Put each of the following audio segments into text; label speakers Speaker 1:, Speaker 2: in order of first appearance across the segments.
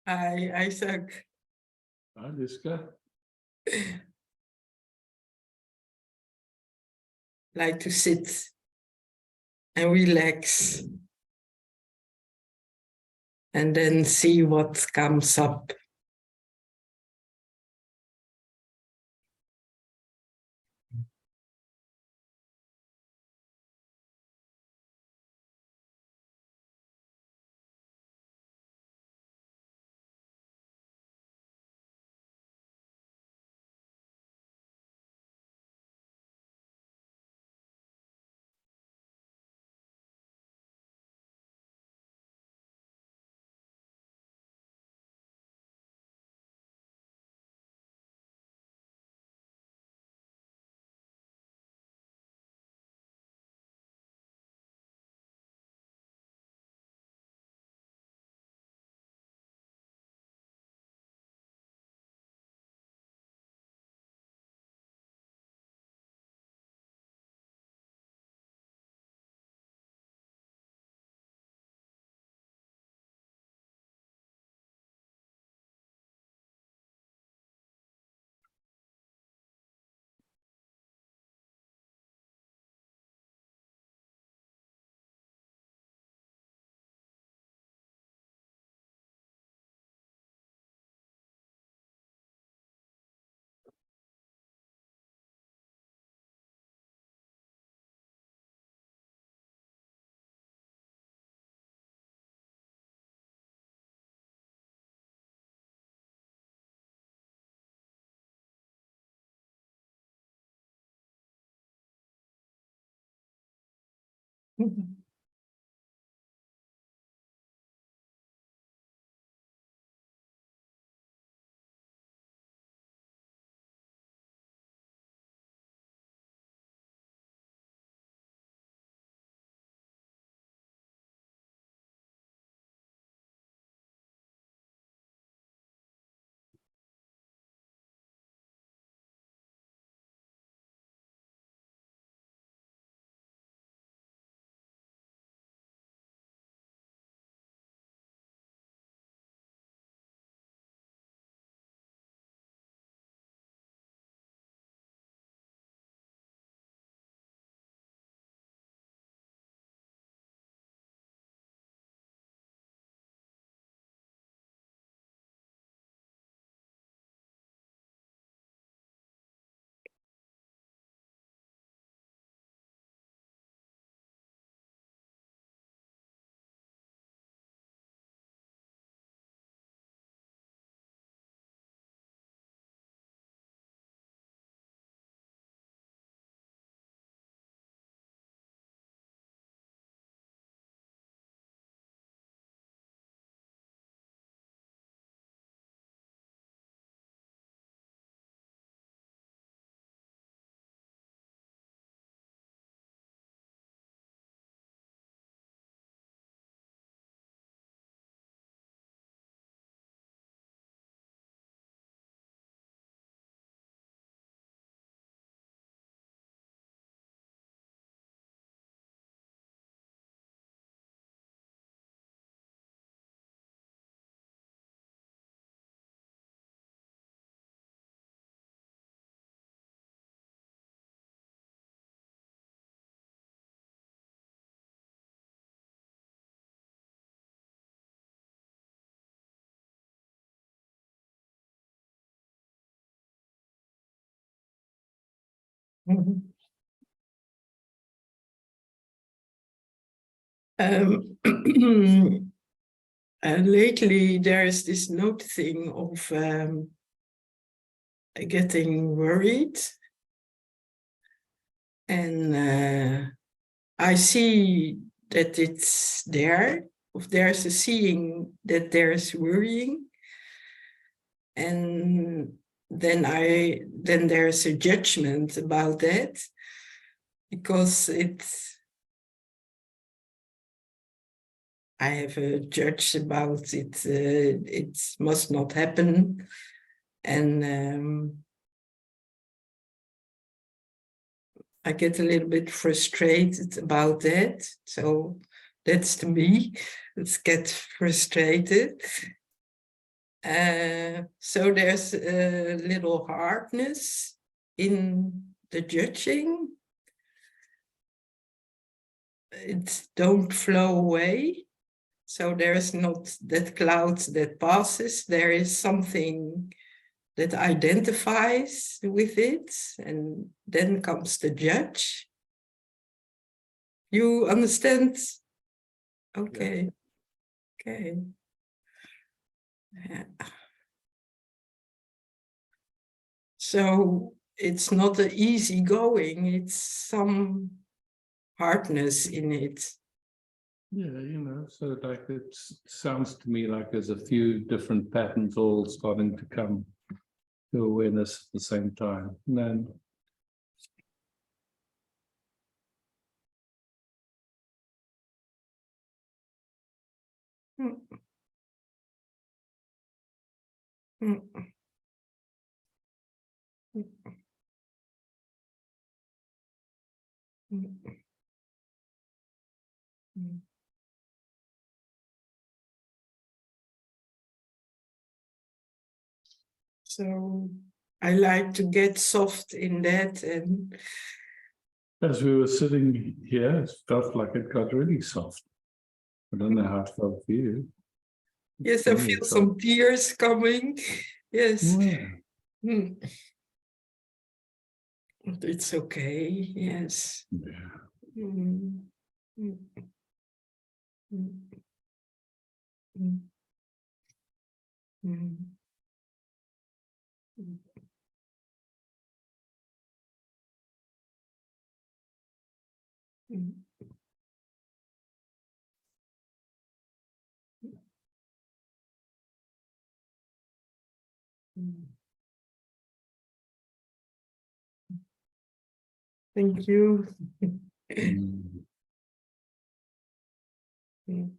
Speaker 1: Isaac. Like to sit and relax and then see what comes up. Mhm. Lately, there's this noticing of getting worried, and I see that it's there. Of there's a seeing that there's worrying, and then there's a judgment about that because I have a judge about it. It must not happen, and I get a little bit frustrated about that. So That's the me. Let's get frustrated. So there's a little hardness in the judging. It don't flow away. So there's not that cloud that passes. There is something that identifies with it, and then comes the judge. You understand? Okay. Yeah. Okay. Yeah. So it's not a easy going, it's some hardness in it.
Speaker 2: Yeah, so like it sounds to me like there's a few different patterns all starting to come to awareness at the same time. And then
Speaker 1: Mm, mm, mm, mm, mm. So I like to get soft in that, and
Speaker 2: as we were sitting here, it felt like it got really soft. I don't know how it felt for you.
Speaker 1: yes,
Speaker 2: For
Speaker 1: I
Speaker 2: me,
Speaker 1: feel
Speaker 2: it felt,
Speaker 1: some tears coming. Yes.
Speaker 2: yeah.
Speaker 1: Mm. It's okay. Yes.
Speaker 2: Yeah.
Speaker 1: Mm, mm, mm, mm, mm, mm, mm, mm. Thank you.
Speaker 2: Mm.
Speaker 1: Mm.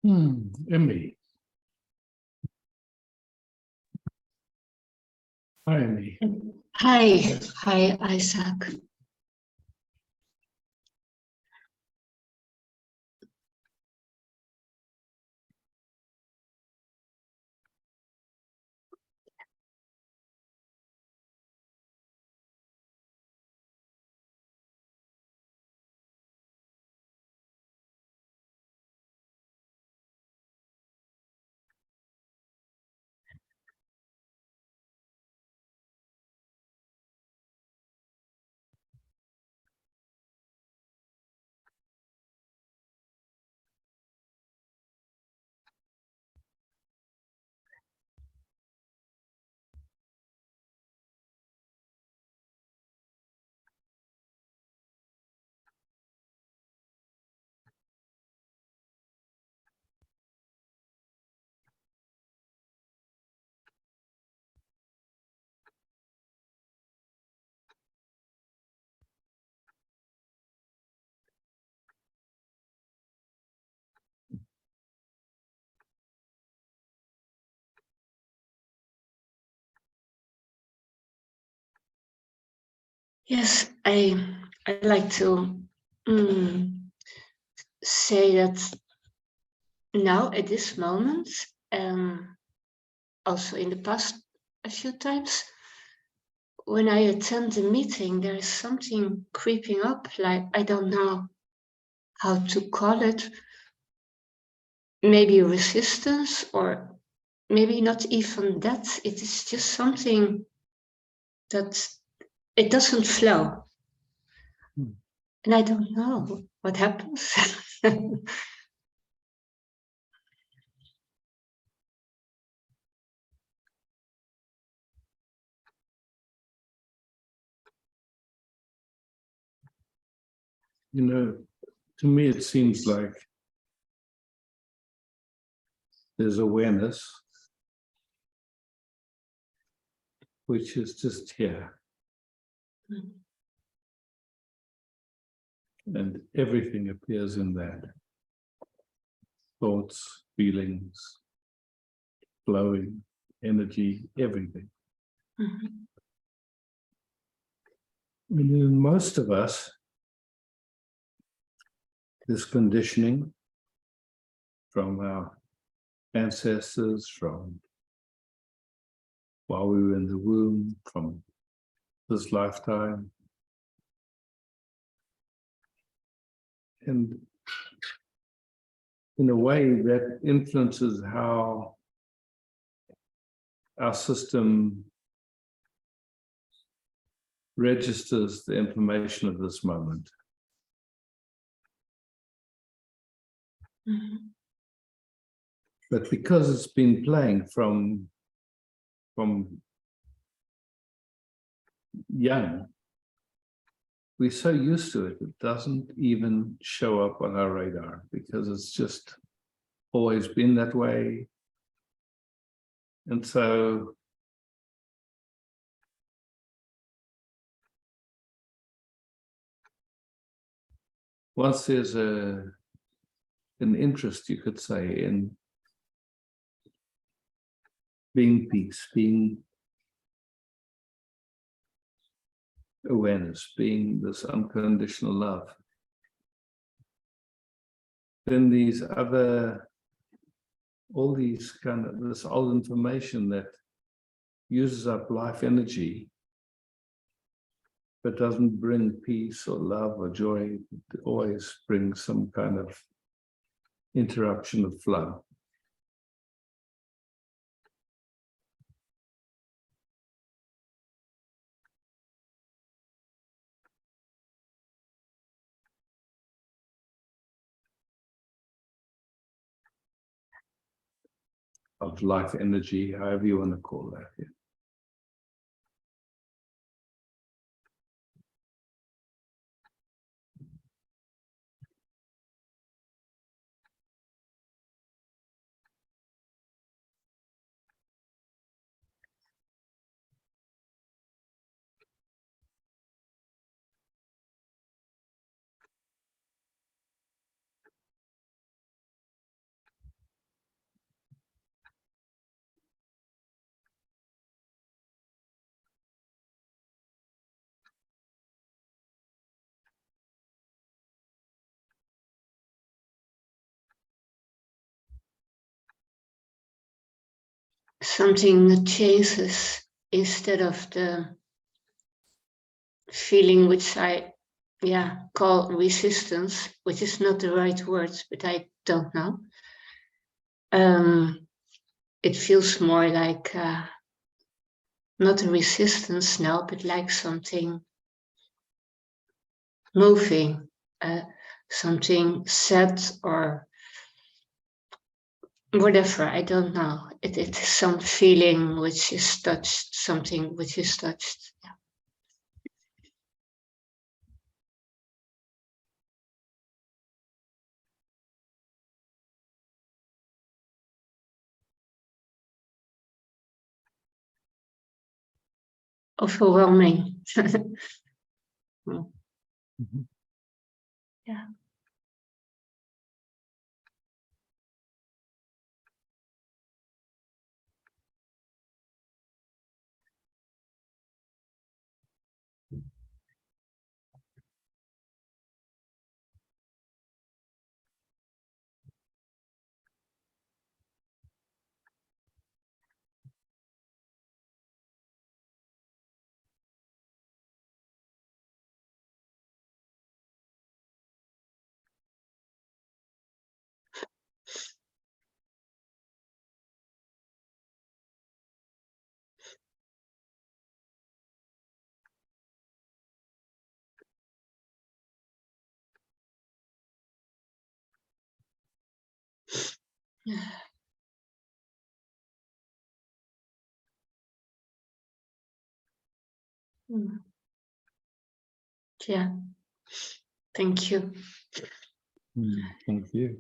Speaker 2: Emmy. Hi, Emmy.
Speaker 3: Hi, Isaac. Yes, I like to say that now at this moment, also in the past a few times, when I attend a meeting, there is something creeping up, like I don't know how to call it, maybe resistance, or maybe not even that. It is just something that it doesn't flow. And I don't know what happens.
Speaker 2: You know, to me, it seems like there's awareness, which is just here. And everything appears in that. Thoughts, feelings, flowing, energy, everything.
Speaker 3: Mhm.
Speaker 2: I mean, in most of us, this conditioning from our ancestors, from while we were in the womb, from this lifetime, and in a way that influences how our system registers the information of this moment.
Speaker 3: Mhm.
Speaker 2: But because it's been playing from young, we're so used to it, it doesn't even show up on our radar because it's just always been that way. And so once there's an interest, you could say, in being peace, being awareness, being this unconditional love, then these other, all these kind of, this old information that uses up life energy, but doesn't bring peace or love or joy, it always brings some kind of interruption of flow. Of life energy, however you want to call that. Yeah.
Speaker 3: something that changes instead of the feeling which I call resistance, which is not the right word, but I don't know. It feels more like not a resistance now, but like something moving, something set or whatever, I don't know. It is some feeling which is touched, something which is touched. Yeah. Overwhelming.
Speaker 2: Mhm.
Speaker 3: Yeah. Yeah. Thank you.
Speaker 2: Thank you.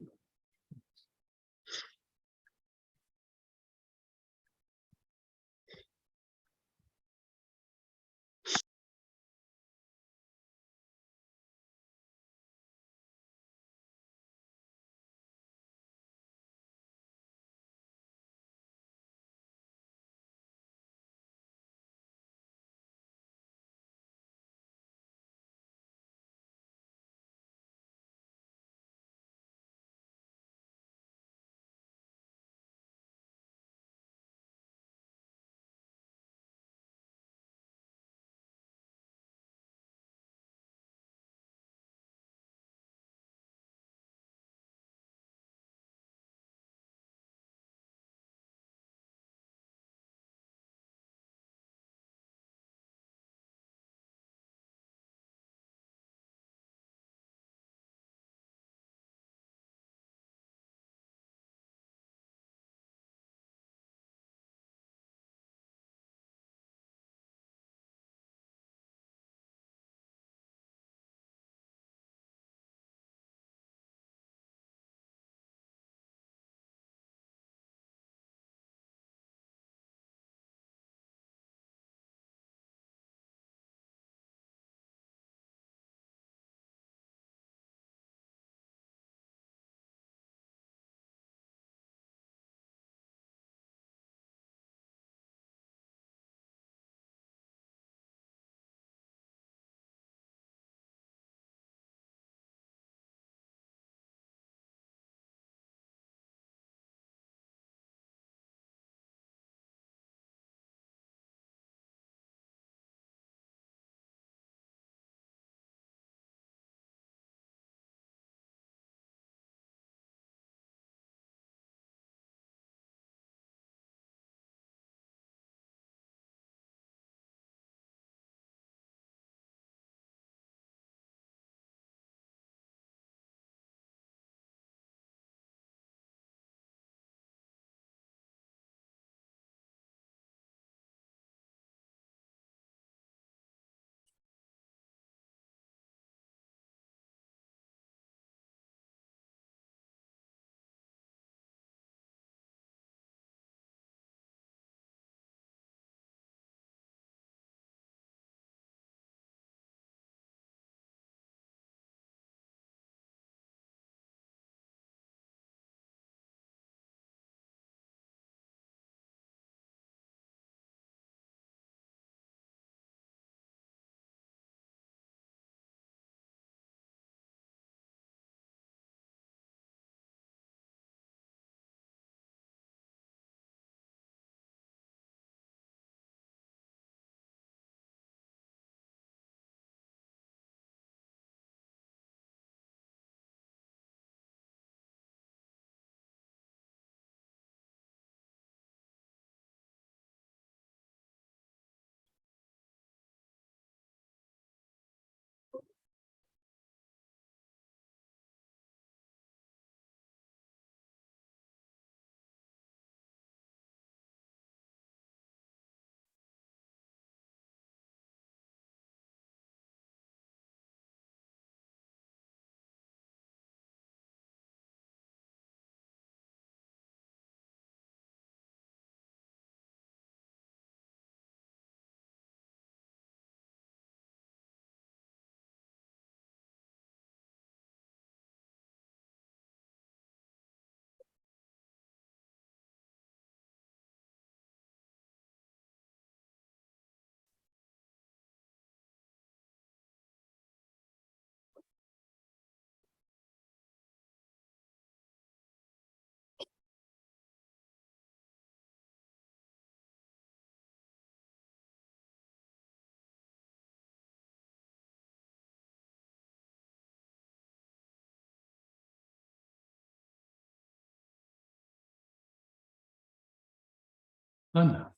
Speaker 2: Anna.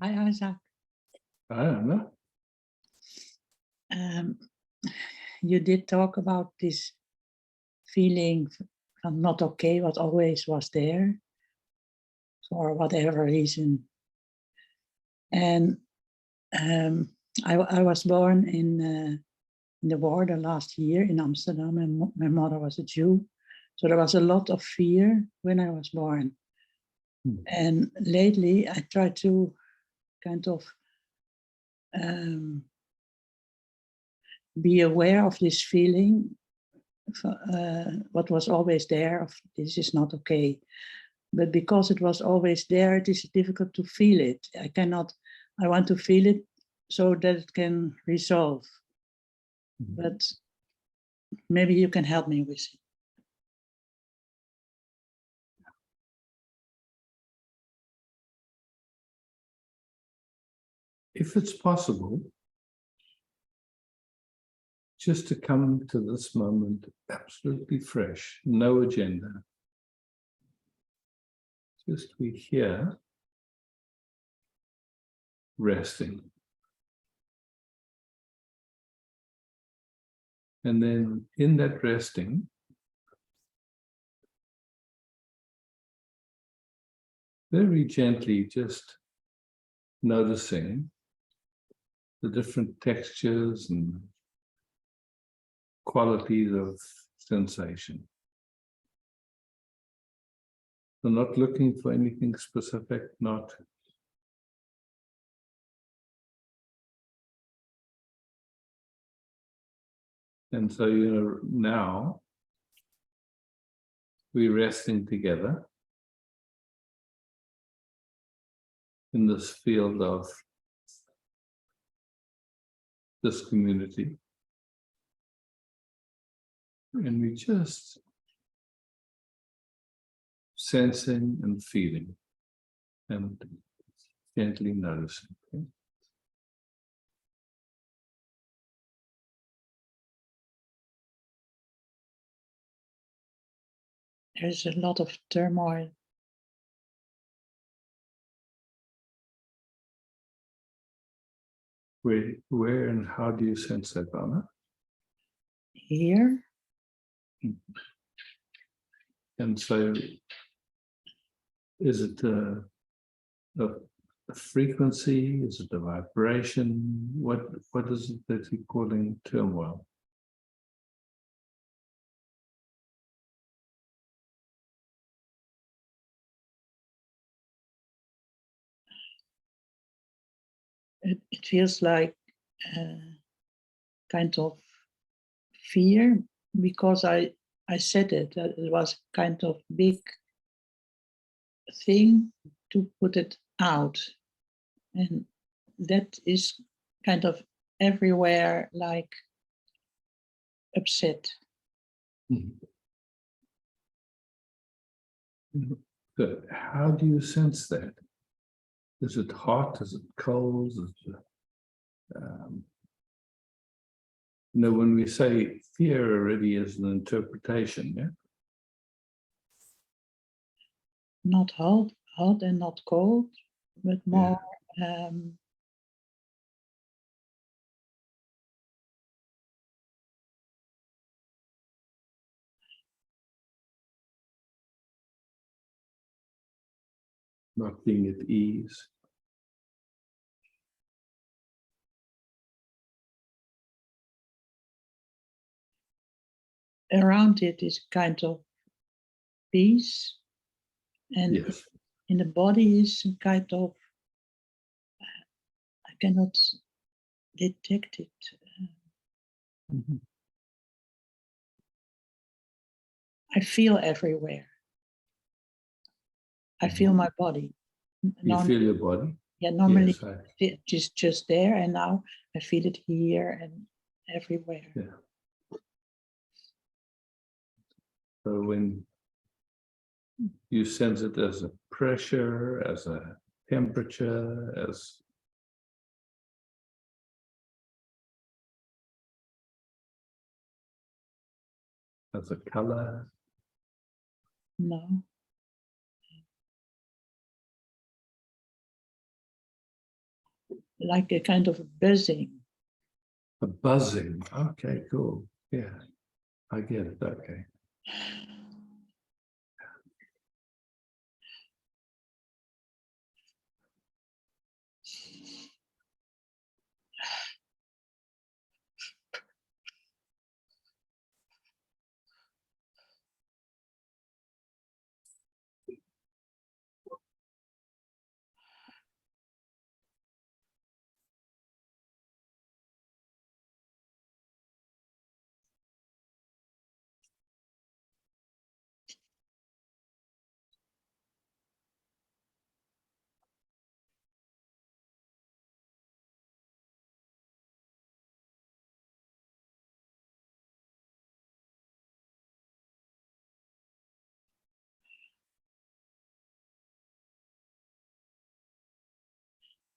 Speaker 4: Hi, Isaac.
Speaker 2: Hi, Anna.
Speaker 4: You did talk about this feeling of not okay, what always was there for whatever reason. And I was born in the border last year in Amsterdam, and my mother was a Jew. So there was a lot of fear when I was born. And lately I tried to kind of be aware of this feeling, what was always there, of this is not okay. But because it was always there, it is difficult to feel it. I want to feel it so that it can resolve. But maybe you can help me with it.
Speaker 2: If it's possible, just to come to this moment absolutely fresh, no agenda. Just be here, resting. And then in that resting, very gently just noticing the different textures and qualities of sensation. So not looking for anything specific, not and so now we're resting together in this field of this community. And we just sensing and feeling and gently noticing. Okay?
Speaker 4: There's a lot of turmoil.
Speaker 2: Where and how do you sense that, Anna?
Speaker 4: Here,
Speaker 2: And so is it a frequency? Is it a vibration? What is it that you're calling turmoil?
Speaker 4: it feels like kind of fear, because I said it, that it was kind of big thing to put it out. And that is kind of everywhere, like upset.
Speaker 2: Good. How do you sense that? Is it hot? Is it cold? Is it, when we say fear already is an interpretation, yeah?
Speaker 4: Not hot and not cold, but more
Speaker 2: Not being at ease.
Speaker 4: around it is kind of peace, and
Speaker 2: Yes.
Speaker 4: in the body is some kind of, I cannot detect it. I feel everywhere. I feel my body.
Speaker 2: You feel your body?
Speaker 4: Yeah, normally
Speaker 2: Yes,
Speaker 4: it's just there, and now I feel it here and everywhere.
Speaker 2: Yeah. So when you sense it as a pressure, as a temperature, as a color,
Speaker 4: No. Like a kind of buzzing.
Speaker 2: A buzzing. Okay, cool. Yeah, I get it. Okay.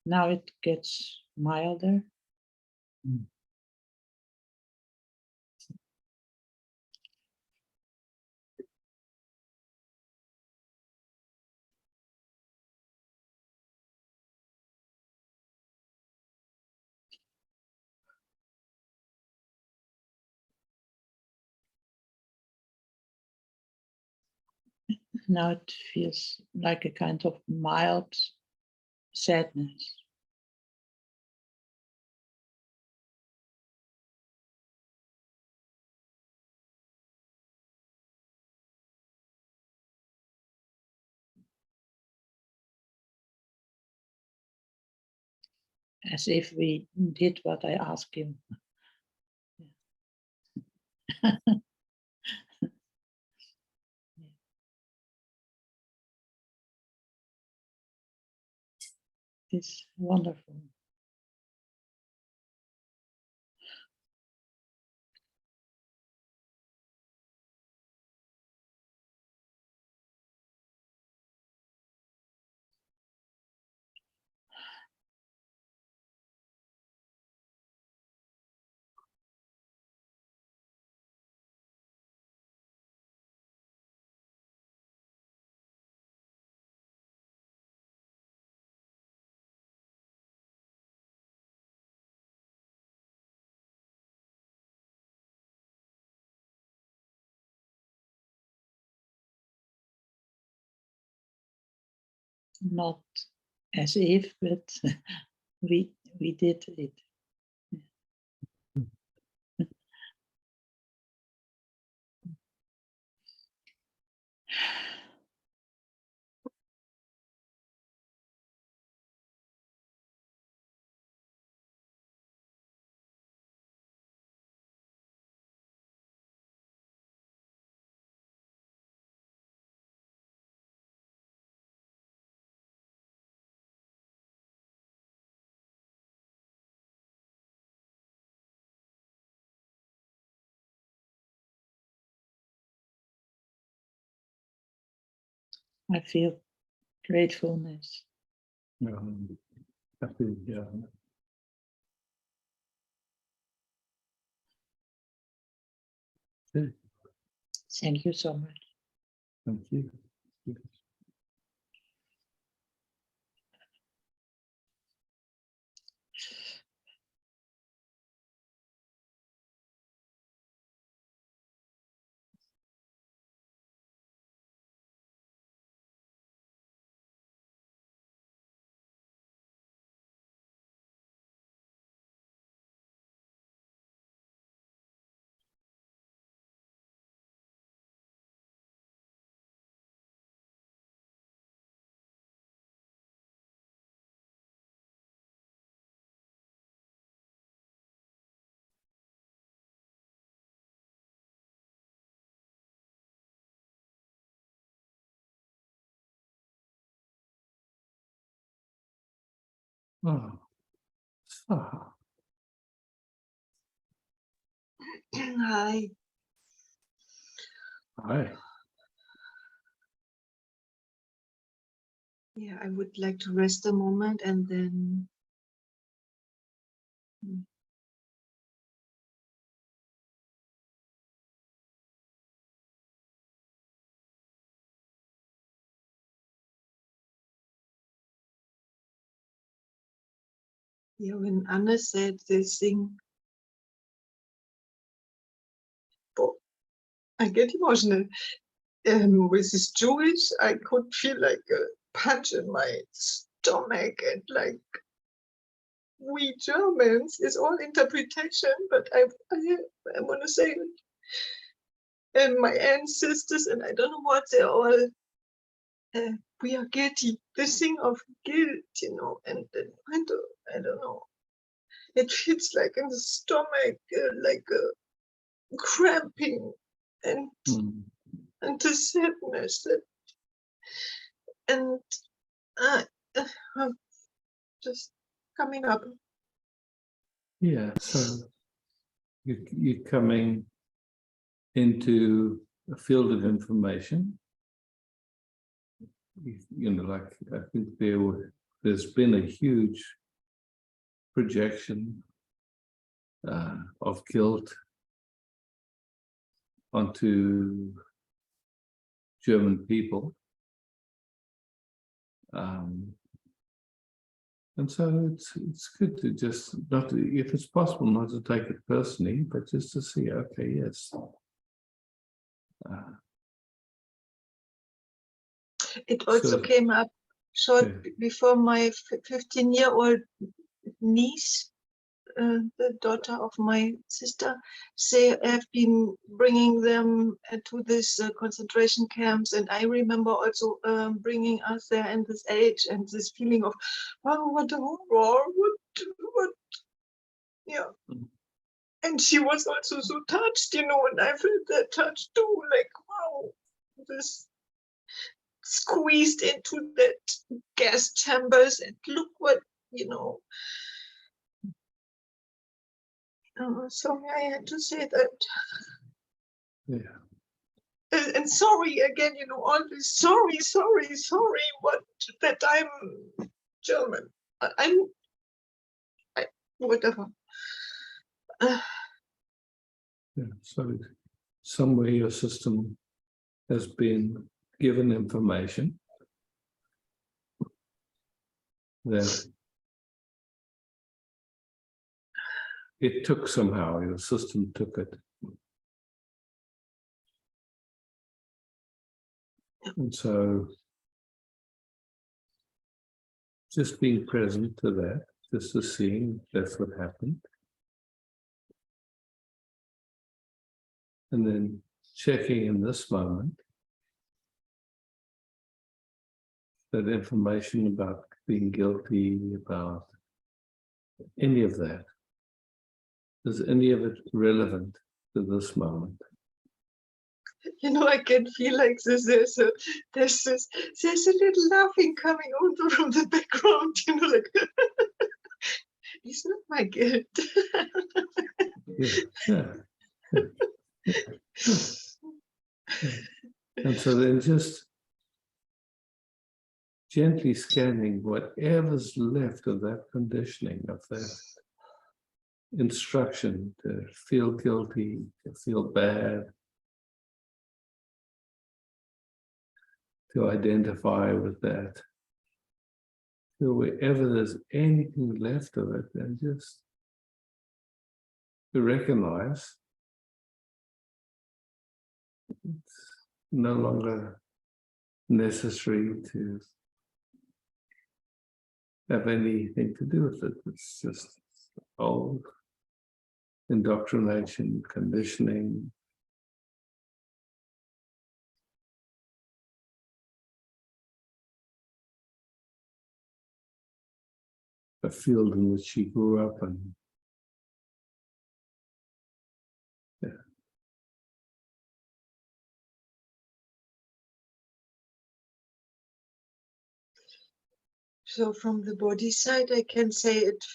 Speaker 4: Now it gets milder. Now it feels like a kind of mild sadness. As if we did what I asked him. It's wonderful. Not as if, but we did it. I feel gratefulness.
Speaker 2: Happy, yeah. Okay,
Speaker 4: Thank you so much.
Speaker 2: thank you. Oh. Ah.
Speaker 5: Hi.
Speaker 2: Hi.
Speaker 5: Yeah, I would like to rest a moment and then Yeah, when Anna said this thing, oh, I get emotional. With this Jewish, I could feel like a punch in my stomach, and like we Germans, it's all interpretation, but I want to say it. And my ancestors, and I don't know what, they're all, we are guilty. This thing of guilt, you know, and then I don't know. It feels like in the stomach, like a cramping, and and the sadness that, and just coming up.
Speaker 2: Yeah, so you're coming into a field of information. You know, like I think there's been a huge projection of guilt onto German people. And so it's good to just not, if it's possible, not to take it personally, but just to see, okay, yes.
Speaker 5: It also came up short before my 15-year-old niece, the daughter of my sister, they have been bringing them to this concentration camps, and I remember also bringing us there in this age, and this feeling of, wow, what a horror, what, yeah. And she was also so touched, you know, and I felt that touch too, like, wow, this squeezed into that gas chambers, and look what, you know. Sorry, I had to say that.
Speaker 2: Yeah.
Speaker 5: And sorry again, you know, all this sorry, what, that I'm German. I'm whatever.
Speaker 2: Yeah, so somewhere your system has been given information that it took somehow, your system took it. And so just being present to that, just to seeing that's what happened. And then checking in this moment that information about being guilty, about any of that. Is any of it relevant to this moment?
Speaker 5: You know, I can feel like this. There's a little laughing coming on from the background. You know, like it's not my guilt.
Speaker 2: Yeah. And so then just gently scanning whatever's left of that conditioning, of that instruction to feel guilty, to feel bad, to identify with that. So wherever there's anything left of it, then just to recognize it's no longer necessary to have anything to do with it. It's just old indoctrination, conditioning. A field in which she grew up and yeah.
Speaker 5: So from the body side, I can say it,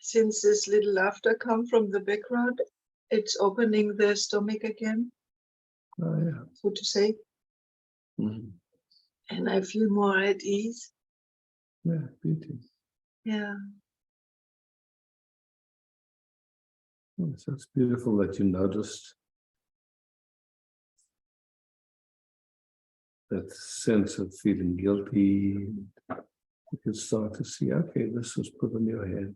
Speaker 5: since this little laughter come from the background, it's opening the stomach again.
Speaker 2: Oh yeah.
Speaker 5: So to say.
Speaker 2: Mm-hmm.
Speaker 5: And I feel more at ease.
Speaker 2: Yeah, beauty.
Speaker 5: Yeah.
Speaker 2: Oh, so it's beautiful that you noticed that sense of feeling guilty, You can start to see, okay, this was put on your head.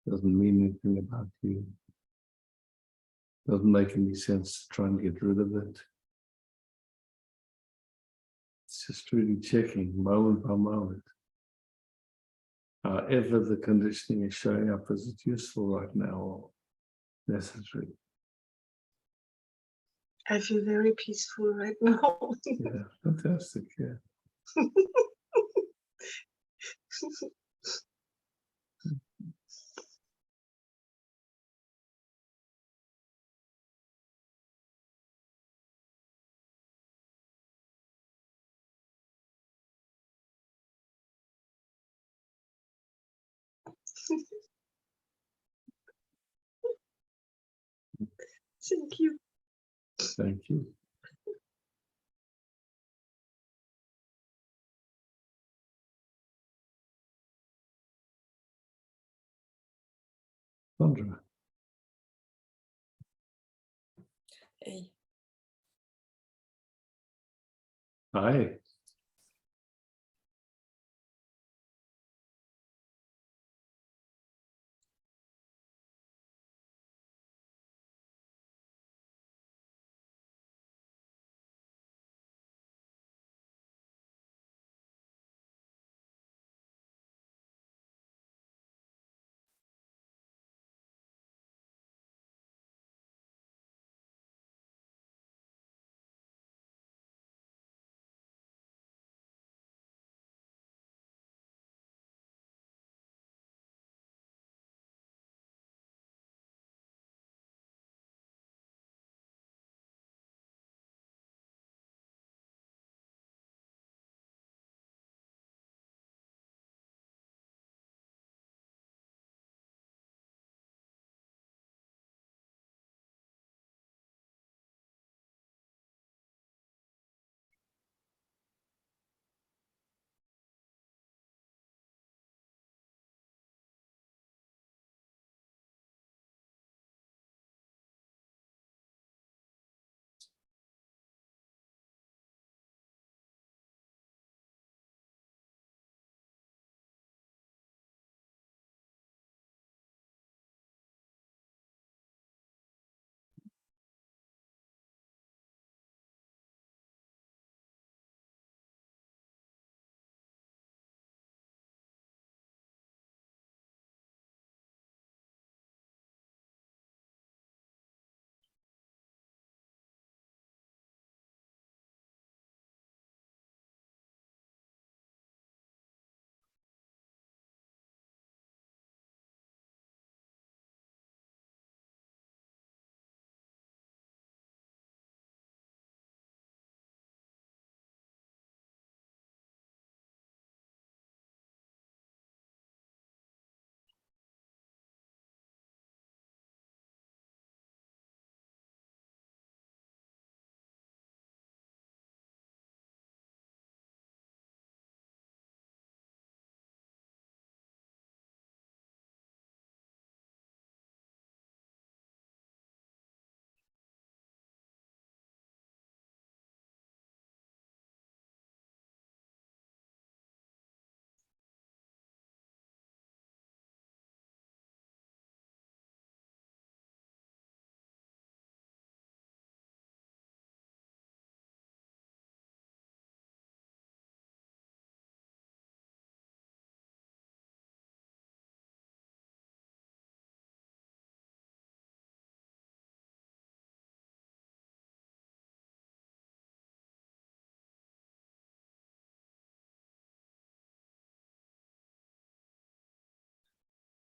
Speaker 2: Doesn't mean anything about you. Doesn't make any sense to try and get rid of it. It's just really checking moment by moment. However the conditioning is showing up, is it useful right now or necessary?
Speaker 5: I feel very peaceful right now.
Speaker 2: Yeah, fantastic, yeah.
Speaker 5: Thank you.
Speaker 2: Thank you. Sandra.
Speaker 1: Hey.
Speaker 2: Hi.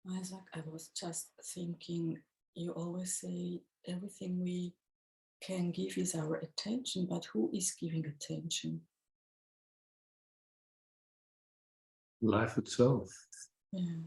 Speaker 1: Isaac, I was just thinking, you always say everything we can give is our attention, but who is giving attention?
Speaker 2: Life itself.
Speaker 1: Yeah.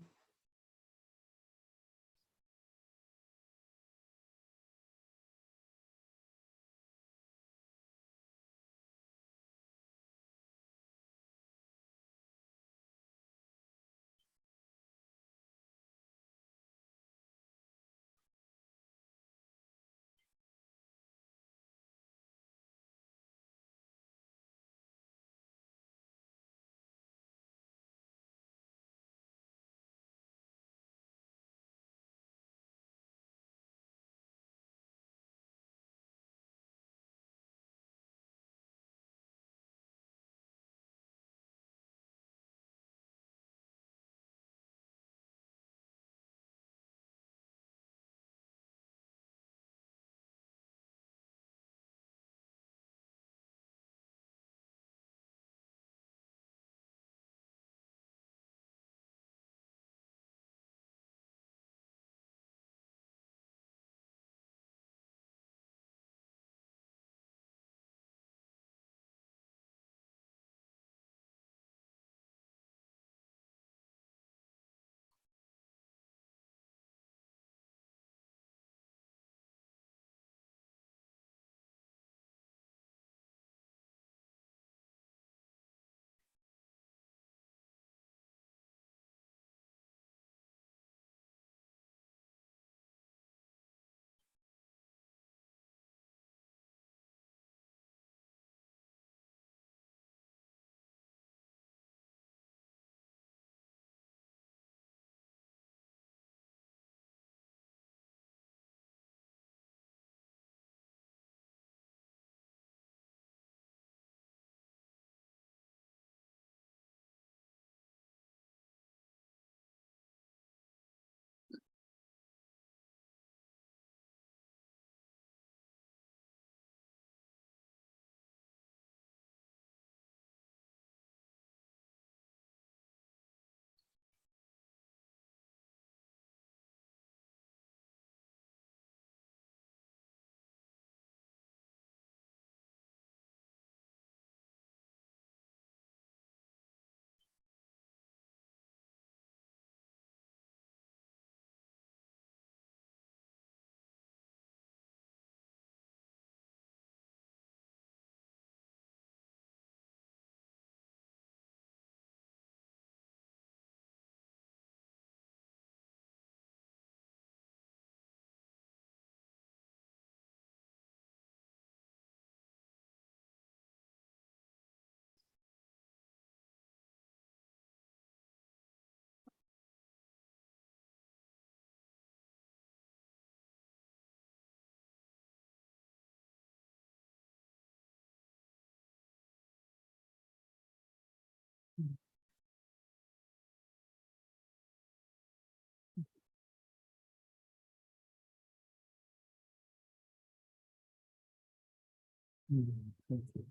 Speaker 2: Thank you.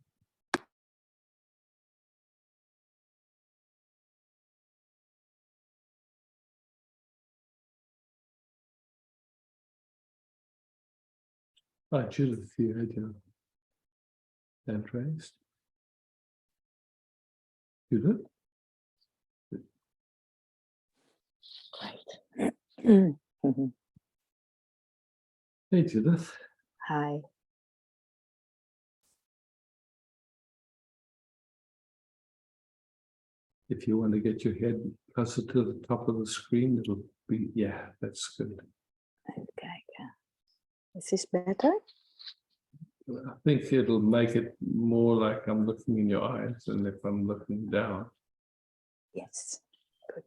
Speaker 2: Judith, you had your hand raised. Judith?
Speaker 6: Great.
Speaker 2: Hey, Judith.
Speaker 6: Hi.
Speaker 2: If you want to get your head closer to the top of the screen, it'll be, yeah, that's good.
Speaker 6: Even kijken. Is this better?
Speaker 2: I think it'll make it more like I'm looking in your eyes than if I'm looking down.
Speaker 6: Yes. Good.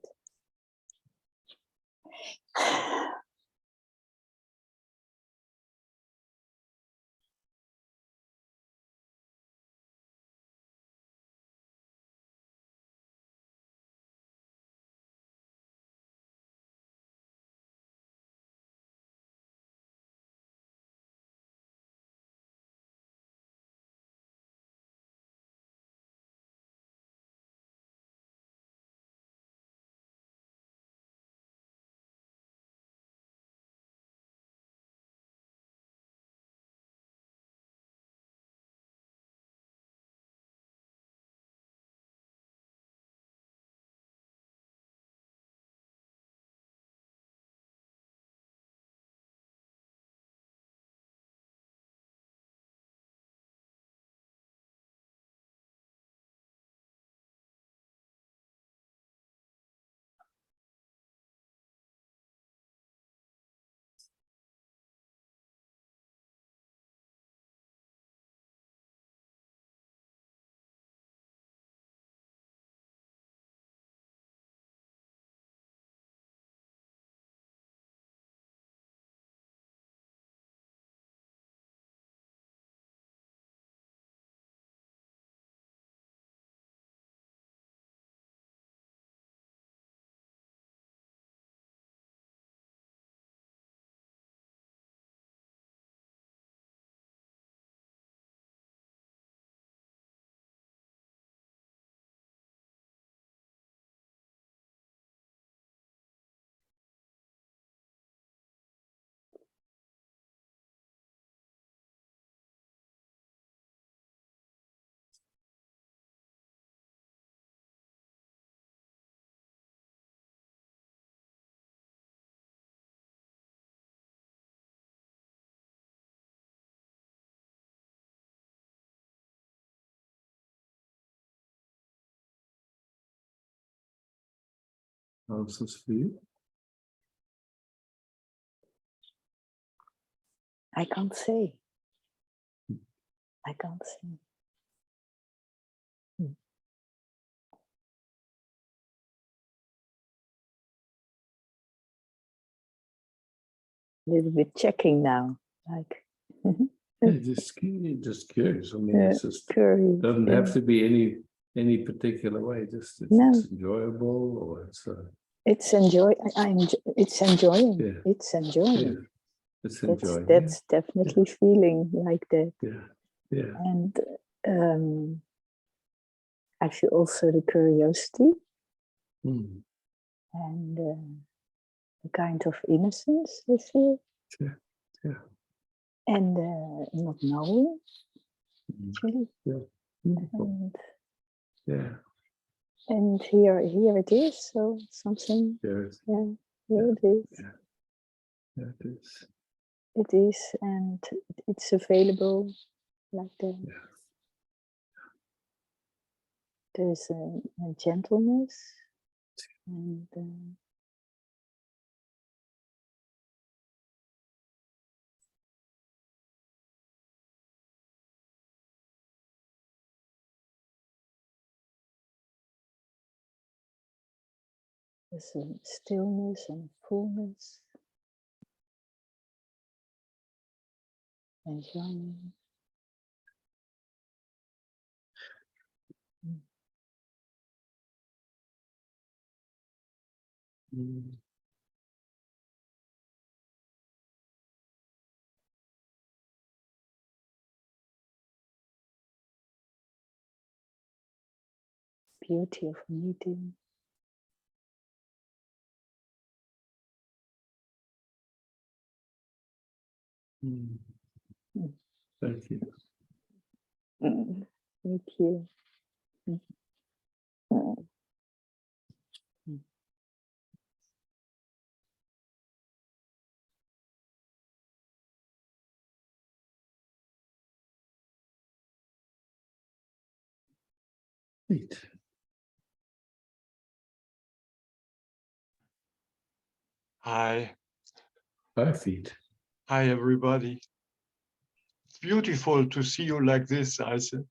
Speaker 2: Answers for you.
Speaker 6: I can't say. I can't say. A little bit checking now, like
Speaker 2: Yeah, just curious. I mean, it's just
Speaker 6: curious.
Speaker 2: doesn't
Speaker 6: Yeah.
Speaker 2: have to be any particular way. Just it's,
Speaker 6: No.
Speaker 2: it's enjoyable, or it's
Speaker 6: It's enjoy. It's enjoying.
Speaker 2: Yeah.
Speaker 6: It's enjoying.
Speaker 2: yeah, it's enjoying.
Speaker 6: That's definitely feeling like that.
Speaker 2: Yeah, yeah,
Speaker 6: And I feel also the curiosity
Speaker 2: yeah. Mm.
Speaker 6: and the kind of innocence I feel.
Speaker 2: Yeah, yeah.
Speaker 6: And not knowing,
Speaker 2: Mm.
Speaker 6: actually.
Speaker 2: Yeah. Beautiful. Yeah,
Speaker 6: And here it is. So something.
Speaker 2: there is.
Speaker 6: Yeah, here it is.
Speaker 2: Yeah, yeah, it is.
Speaker 6: It is, and it's available like that.
Speaker 2: Yeah.
Speaker 6: There's a gentleness and there's a stillness and fullness, enjoying.
Speaker 2: Mm.
Speaker 6: beauty of a meeting.
Speaker 2: Mm.
Speaker 6: Mm.
Speaker 2: Thank you.
Speaker 6: Thank you. Mm. Mm.
Speaker 2: Great.
Speaker 7: Hi,
Speaker 2: Hi, feet.
Speaker 7: hi everybody. It's beautiful to see you like this, Isaac.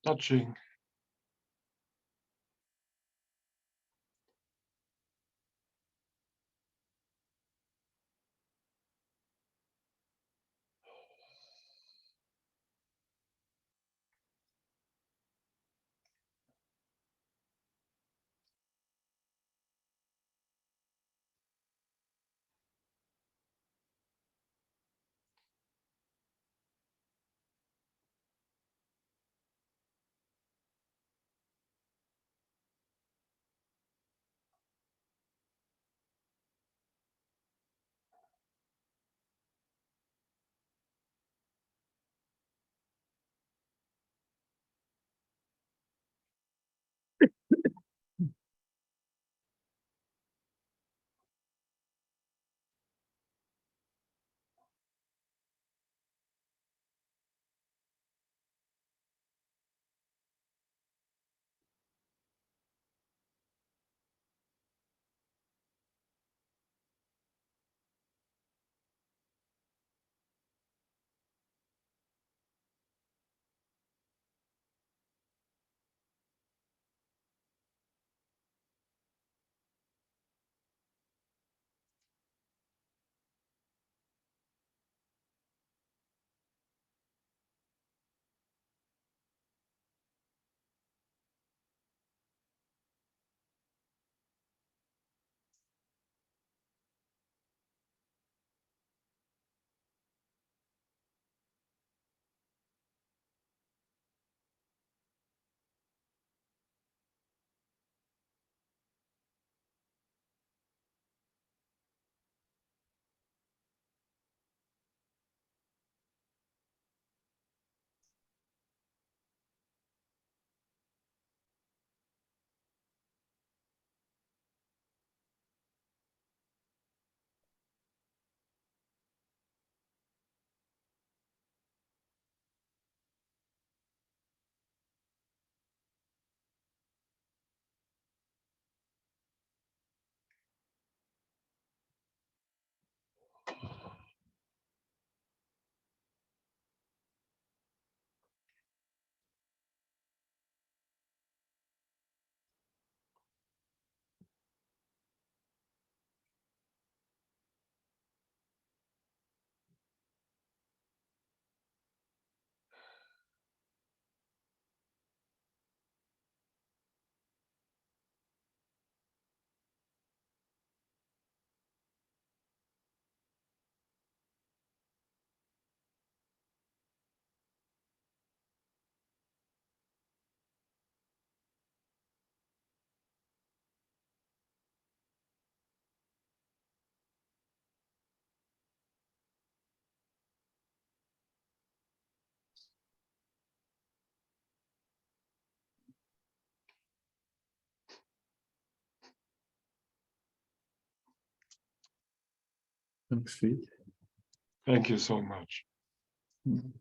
Speaker 7: Touching.
Speaker 2: Thanks, feet.
Speaker 7: Thank you so much.
Speaker 2: Mm.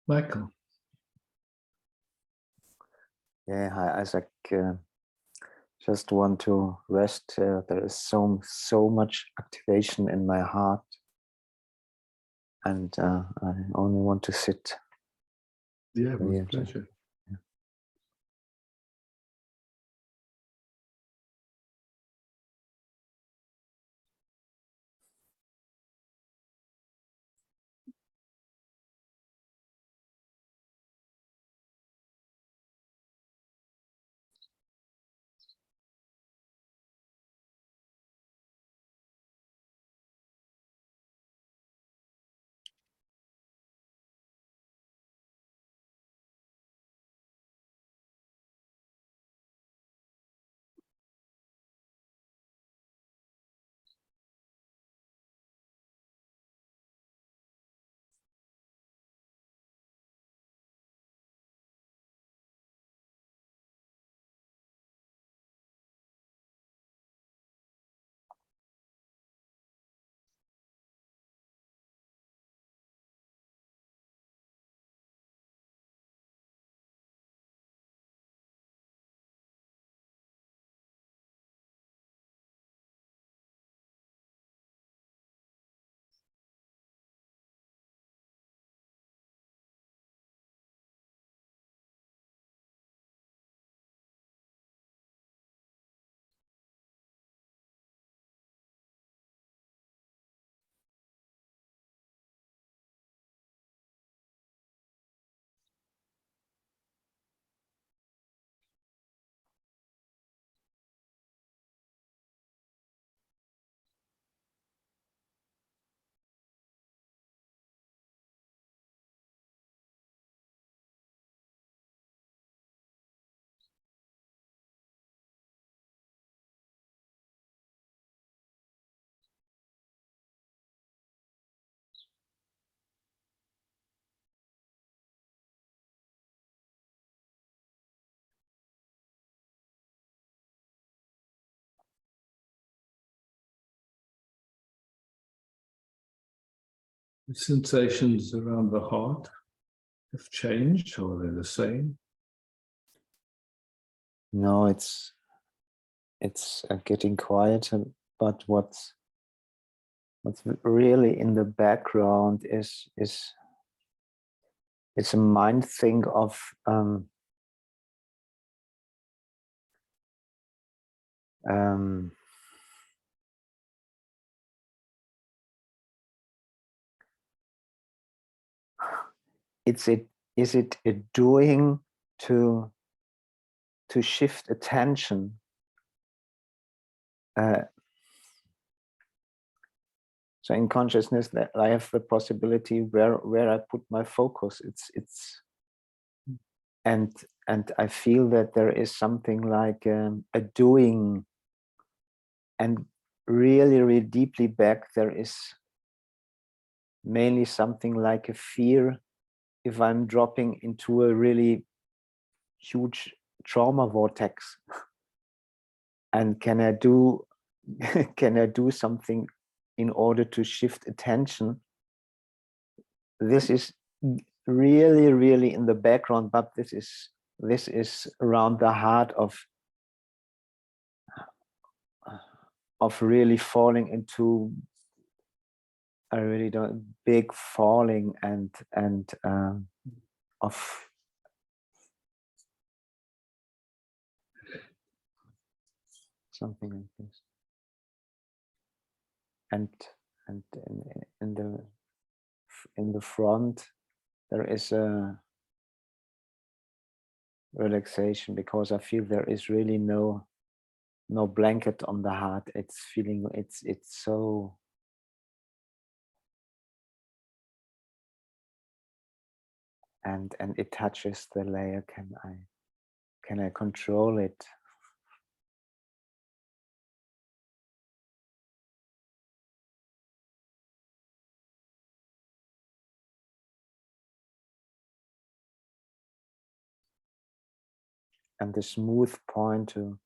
Speaker 2: Michael.
Speaker 8: Yeah, hi Isaac. Just want to rest. There is so much activation in my heart, and I only want to sit.
Speaker 2: Yeah,
Speaker 8: here.
Speaker 2: with pleasure. The sensations around the heart have changed, or they're the same?
Speaker 8: No, it's getting quieter. But what's really in the background is it's a mind thing of is it a doing to shift attention, so in consciousness that I have the possibility where I put my focus. It's and I feel that there is something like a doing, and really deeply back there is mainly something like a fear if I'm dropping into a really huge trauma vortex. And can I do something in order to shift attention? This is really in the background, but this is around the heart of really falling into a really big falling and of something like this. And in the front there is a relaxation, because I feel there is really no blanket on the heart. It's feeling it's so and it touches the layer. Can I control it? And the smooth point to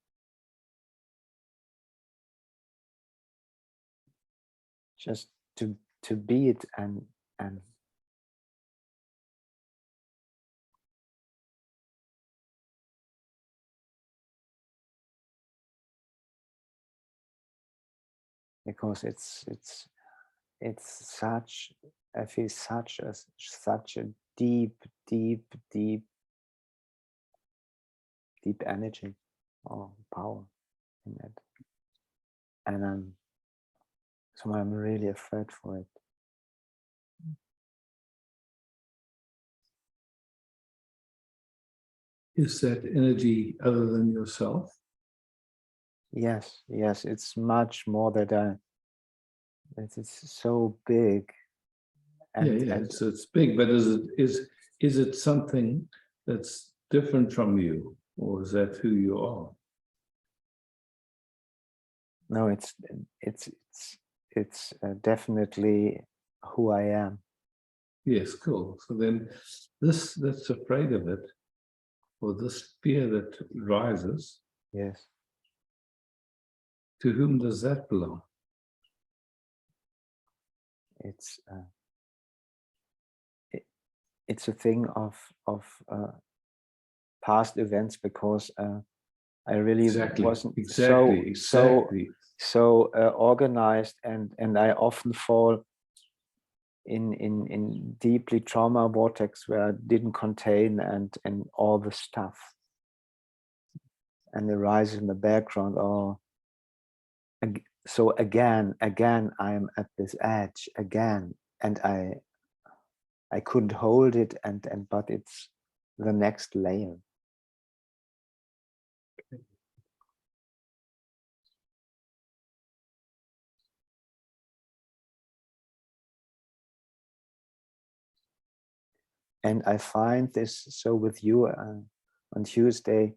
Speaker 8: just to be it and because it's such, I feel such a deep energy or power in it, and so I'm really afraid for it.
Speaker 2: Is that energy other than yourself?
Speaker 8: Yes, it's much more that it's so big. And,
Speaker 2: yeah, it's big, but is it something that's different from you, or is that who you are?
Speaker 8: No, it's definitely who I am.
Speaker 2: Yes, cool. So then this that's afraid of it, or this fear that rises,
Speaker 8: Yes.
Speaker 2: to whom does that belong?
Speaker 8: It's a thing of past events, because I really wasn't so organized, and I often fall in deeply trauma vortex where I didn't contain and all the stuff, and it rises in the background. Oh, so again I'm at this edge again, and I couldn't hold it, and but it's the next layer. And I find this, so with you on Tuesday,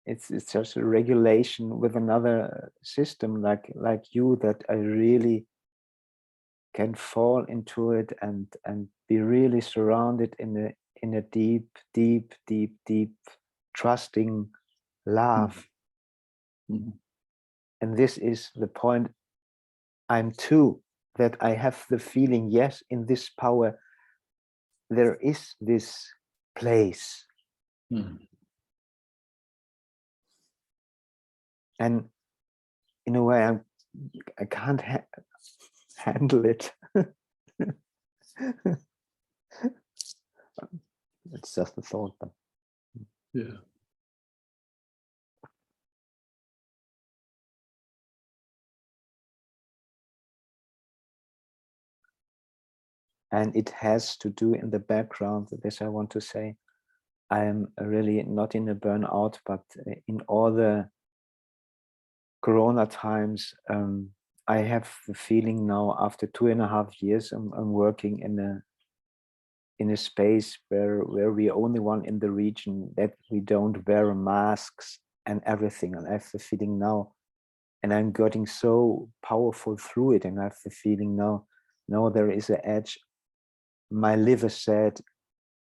Speaker 8: it's just a regulation with another system like you, that I really can fall into it and be really surrounded in a deep trusting love.
Speaker 2: Mm-hmm.
Speaker 8: And this is the point I'm to, that I have the feeling, yes, in this power there is this place.
Speaker 2: Mm-hmm.
Speaker 8: And in a way I can't handle it. It's just a thought, but
Speaker 2: yeah.
Speaker 8: And it has to do in the background, this I want to say, I am really not in a burnout, but in all the Corona times, I have the feeling now, after 2.5 years, I'm working in a space where we're only one in the region, that we don't wear masks and everything. And I have the feeling now, and I'm getting so powerful through it, and I have the feeling now, no, there is an edge. My liver said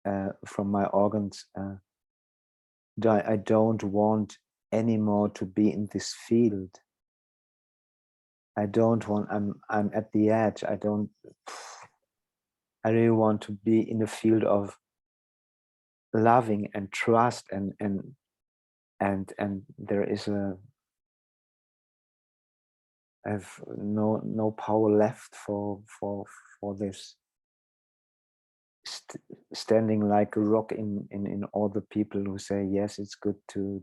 Speaker 8: from my organs, I don't want anymore to be in this field. I don't want, I'm at the edge. I really want to be in the field of loving and trust, and there is I have no power left for this. Standing like a rock in all the people who say, yes, it's good to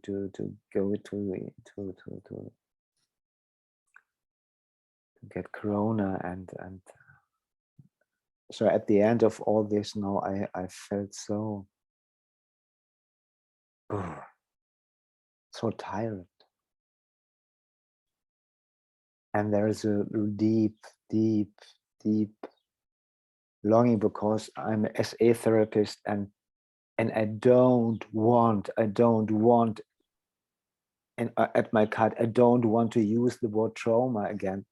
Speaker 8: go to get Corona, and so at the end of all this now, I felt so tired, and there is a deep longing, because I'm an SA therapist, and I don't want, and at my card, I don't want to use the word trauma again.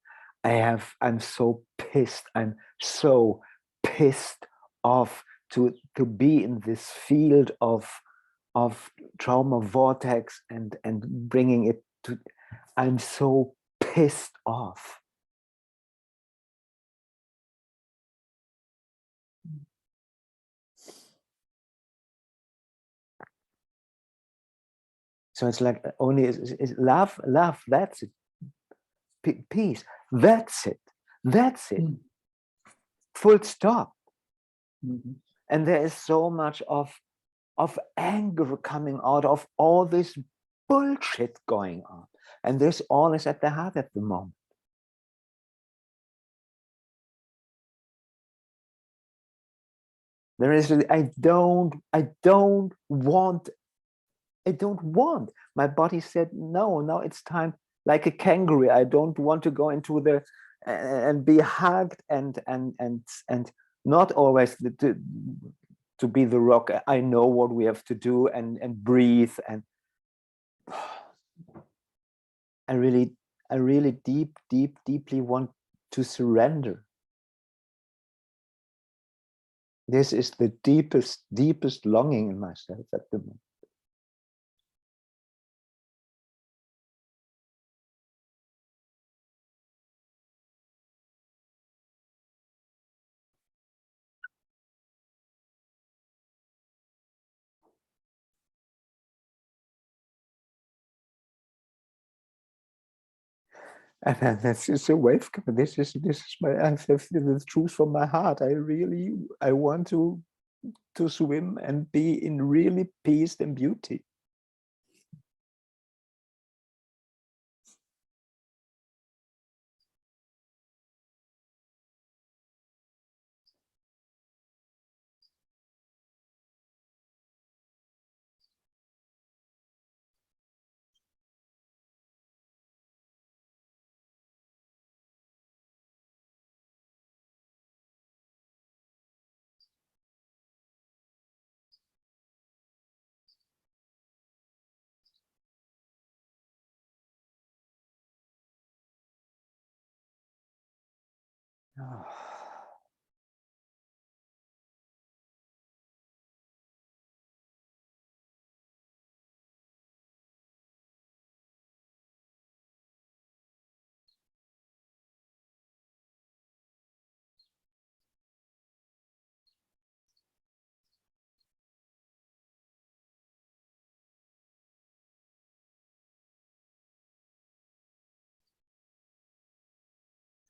Speaker 8: I'm so pissed. I'm so pissed off to be in this field of trauma vortex and bringing it to. I'm so pissed off. So it's like only is love. That's it. peace. That's it. That's it.
Speaker 2: Mm.
Speaker 8: Full stop.
Speaker 2: Mhm.
Speaker 8: And there is so much of anger coming out of all this bullshit going on. And this all is at the heart at the moment. There is, I don't want. My body said, no, now it's time, like a kangaroo. I don't want to go into the, and be hugged and not always to be the rock. I know what we have to do and breathe. And I really deeply want to surrender. This is the deepest longing in myself at the moment. And then this is a wave. This is my, I have the truth from my heart. I want to swim and be in really peace and beauty.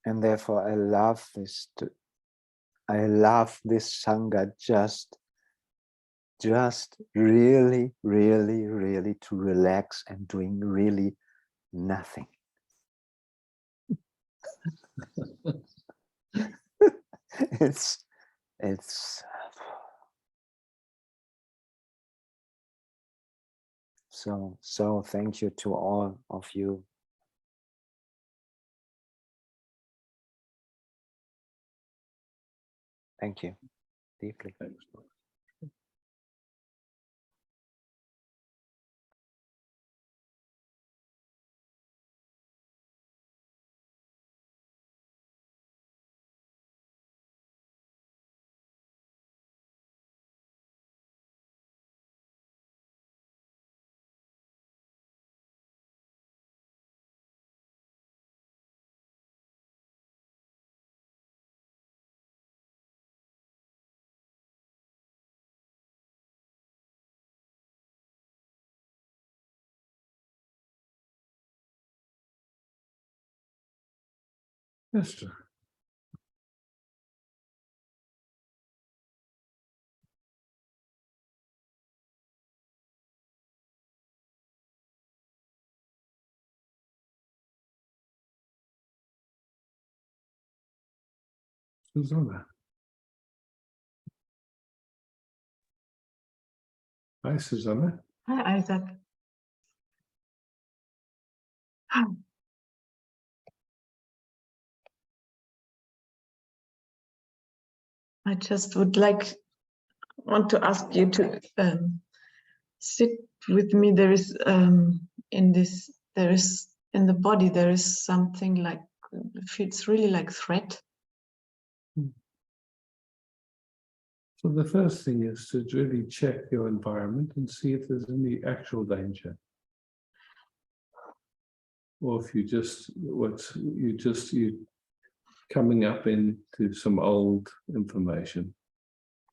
Speaker 8: And therefore, I love this. I love this Sangha just really to relax and doing really nothing. it's so thank you to all of you. Thank you deeply.
Speaker 2: Thanks. Esther. Susanna. Hi, Susanna.
Speaker 5: Hi, Isaac. I just want to ask you to sit with me. There is in the body, there is something like, feels really like threat.
Speaker 2: So the first thing is to really check your environment and see if there's any actual danger. Or if you coming up into some old information.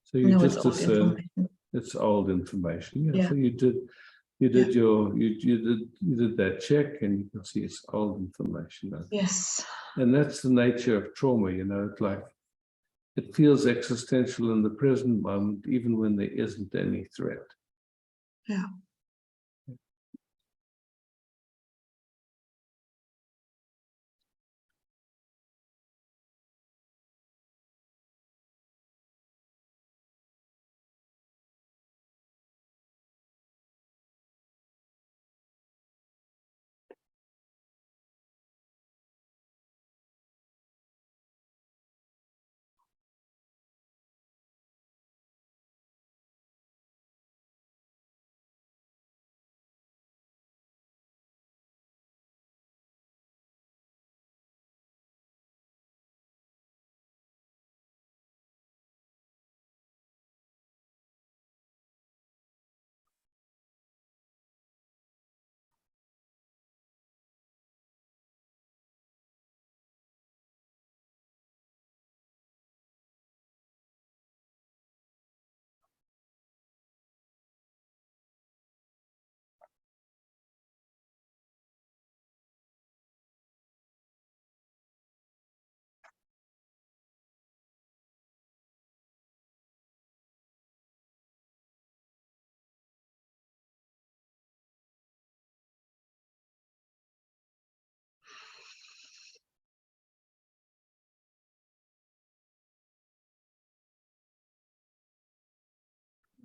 Speaker 2: So you
Speaker 5: No,
Speaker 2: just
Speaker 5: it's old
Speaker 2: discern
Speaker 5: information.
Speaker 2: it's old information. Yeah.
Speaker 5: Yeah.
Speaker 2: So you You did you did that check, and you can see it's old information.
Speaker 5: Yes.
Speaker 2: And that's the nature of trauma, you know, it's like it feels existential in the present moment, even when there isn't any threat.
Speaker 5: Yeah.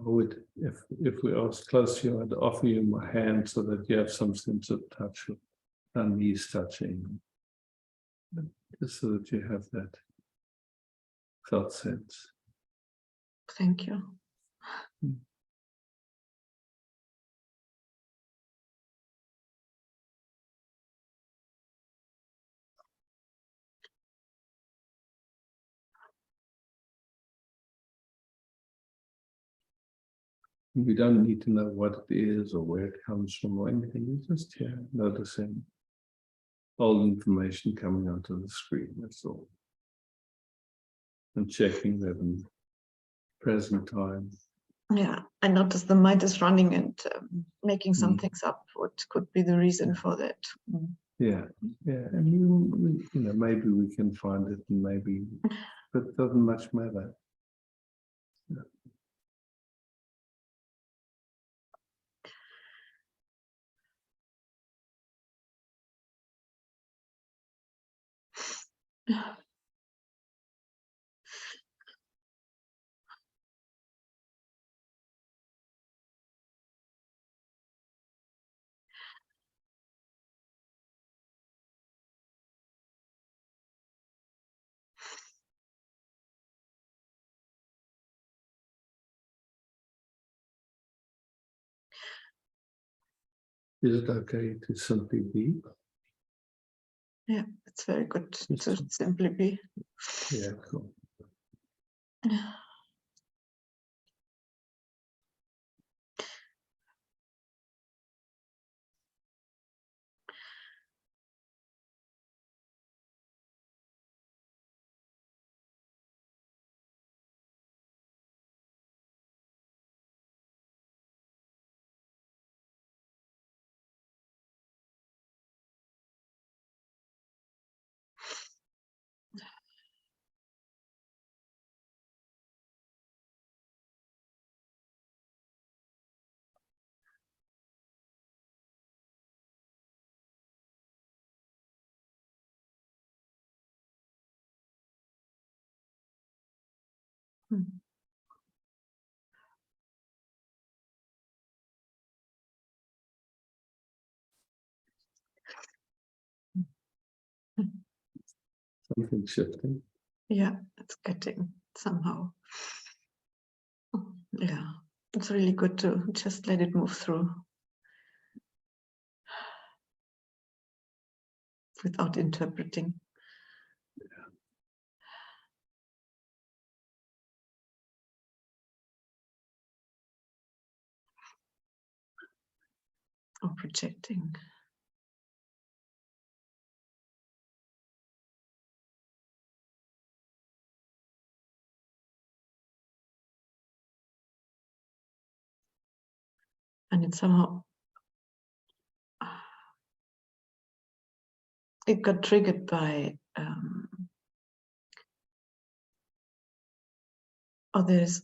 Speaker 2: I would, if we are close to you, I'd offer you my hand so that you have some sense of touch, and knees touching, just so that you have that felt sense.
Speaker 5: Thank you.
Speaker 2: We don't need to know what it is or where it comes from or anything. We're just here noticing old information coming onto the screen, that's all. And checking that in present time.
Speaker 5: Yeah, I noticed the mind is running and making some
Speaker 2: Mm.
Speaker 5: things up. What could be the reason for that? Mm.
Speaker 2: Yeah, and you know, maybe we can find it, and maybe, but it doesn't much matter. Is it okay to simply be?
Speaker 5: Yeah, it's very good
Speaker 2: Just
Speaker 5: to simply be.
Speaker 2: Yeah, cool.
Speaker 5: Mm.
Speaker 2: Something shifting.
Speaker 5: Yeah, it's getting somehow. Yeah, it's really good to just let it move through without interpreting. Or projecting. And it's somehow it got triggered by there's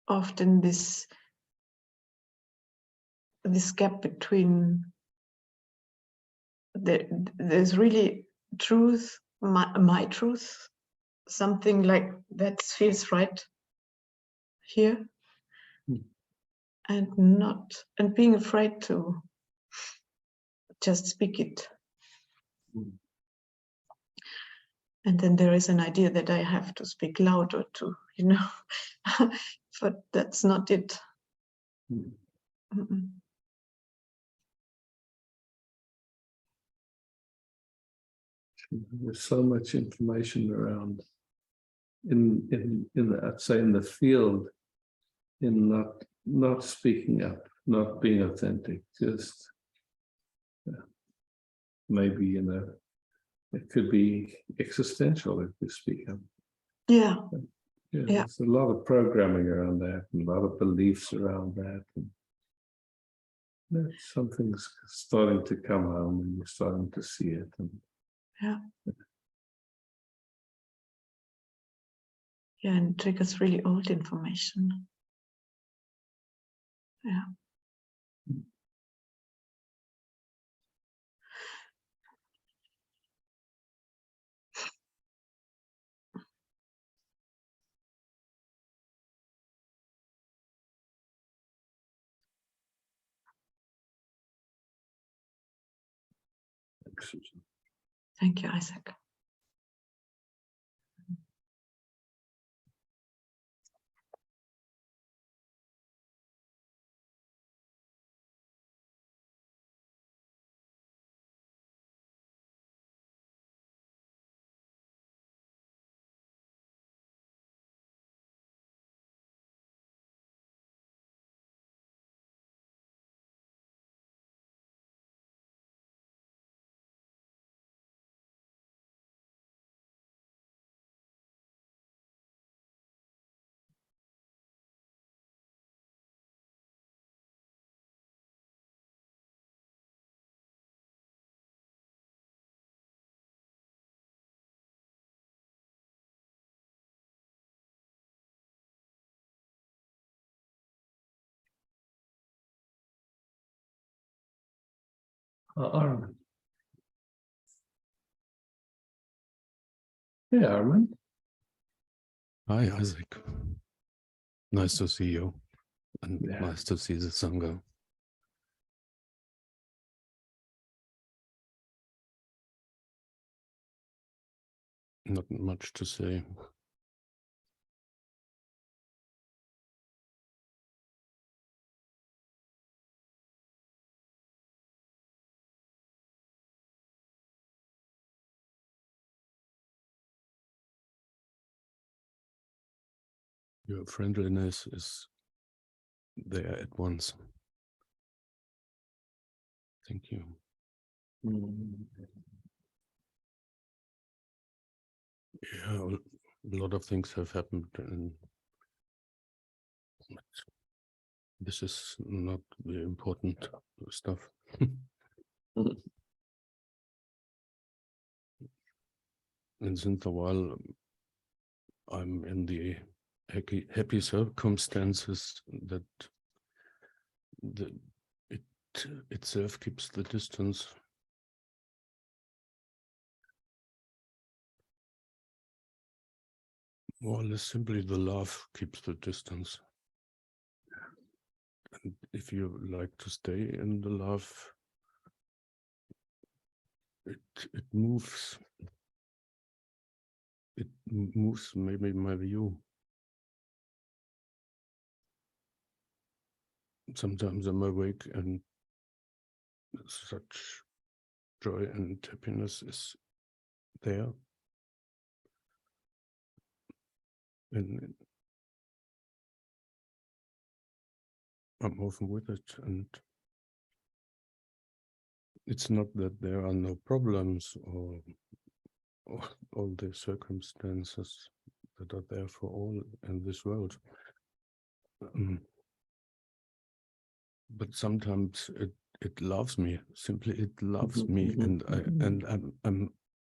Speaker 5: often this gap between there's really truth, my truth, something like that feels right here, and being afraid to just speak it. And then there is an idea that I have to speak louder to, but that's not it. Mm-mm.
Speaker 2: There's so much information around in I'd say in the field, in not speaking up, not being authentic, just maybe it could be existential if we speak up.
Speaker 5: Yeah.
Speaker 2: Yeah, there's a lot of programming around that, and a lot of beliefs around that. And something's starting to come home, and you're starting to see it. And
Speaker 5: and it triggers really old information. Yeah. Thank you, Isaac.
Speaker 2: Armin. Hey, Armin.
Speaker 9: Hi, Isaac. Nice to see you, and
Speaker 2: Yeah.
Speaker 9: nice to see the Sangha. Not much to say. Your friendliness is there at once. Thank you. Yeah, a lot of things have happened, and this is not the important stuff. And since a while, I'm in the happy circumstances that it itself keeps the distance. More or less simply the love keeps the distance. And if you like to stay in the love, it moves. It moves maybe my view. Sometimes I'm awake and such joy and happiness is there. And I'm often with it, and it's not that there are no problems or all the circumstances that are there for all in this world. But sometimes it loves me. Simply, it loves me, and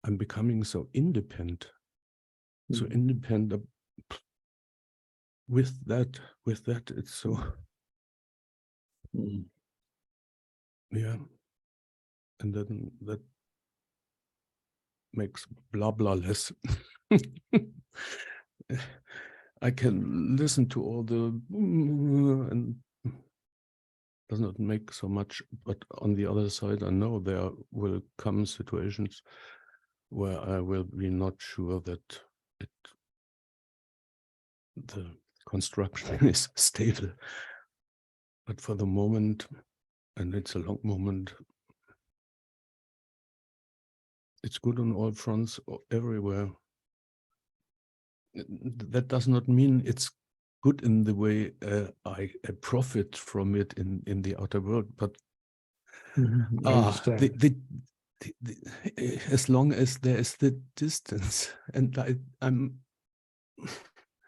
Speaker 9: I'm becoming so independent. So independent with that. It's so yeah, and then that makes blah blah less. I can listen to all the and does not make so much, but on the other side, I know there will come situations where I will be not sure that the construction is stable. But for the moment, and it's a long moment, it's good on all fronts, everywhere. That does not mean it's good in the way I profit from it in the outer world, but as long as there is the distance, and I'm